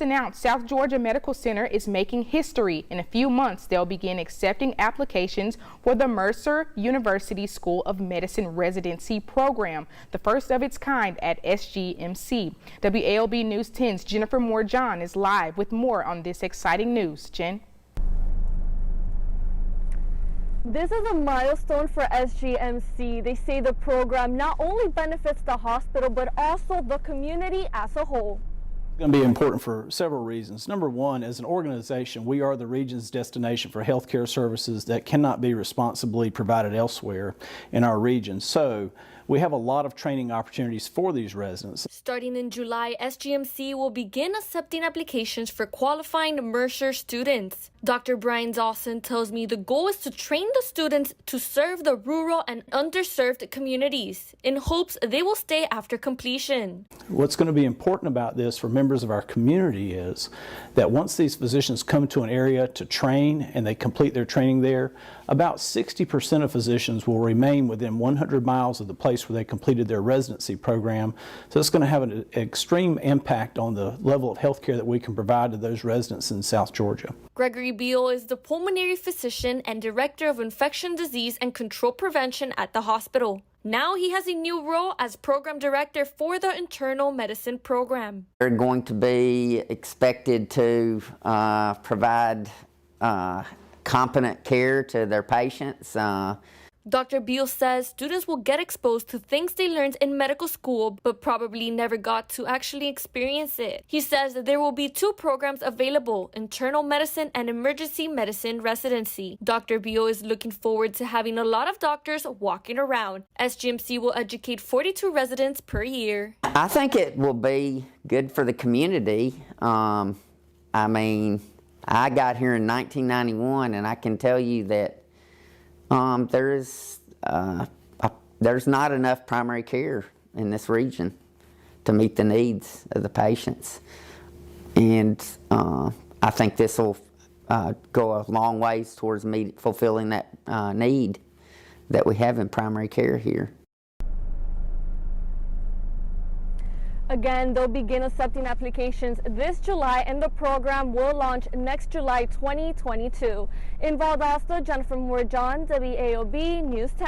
just announced South Georgia Medical Center is making history. In a few months, they'll begin accepting applications for the Mercer University School of Medicine residency program, the first of its kind at SGMC. WALB News 10's Jennifer Morejon is live with more on this exciting news. Jen? This is a milestone for SGMC. They say the program not only benefits the hospital, but also the community as a whole. It's going to be important for several reasons. Number one, as an organization, we are the region's destination for healthcare services that cannot be responsibly provided elsewhere in our region. So we have a lot of training opportunities for these residents. Starting in July, SGMC will begin accepting applications for qualifying Mercer students. Dr. Brian Dawson tells me the goal is to train the students to serve the rural and underserved communities in hopes they will stay after completion. What's going to be important about this for members of our community is that once these physicians come to an area to train and they complete their training there, about 60% of physicians will remain within 100 miles of the place where they completed their residency program. So it's going to have an extreme impact on the level of health care that we can provide to those residents in South Georgia. Gregory Beal is the pulmonary physician and director of infection disease and control prevention at the hospital. Now he has a new role as program director for the internal medicine program. They're going to be expected to provide competent care to their patients. Dr. Beal says students will get exposed to things they learned in medical school but probably never got to actually experience it. He says that there will be 2 programs available, internal medicine and emergency medicine residency. Dr. Beal is looking forward to having a lot of doctors walking around. SGMC will educate 42 residents per year. I think it will be good for the community. I mean, I got here in 1991 and I can tell you that there's not enough primary care in this region to meet the needs of the patients. And I think this will go a long ways towards fulfilling that need that we have in primary care here. Again, they'll begin accepting applications this July and the program will launch next July 2022. In Valdosta, Jennifer Morejon, WALB News 10.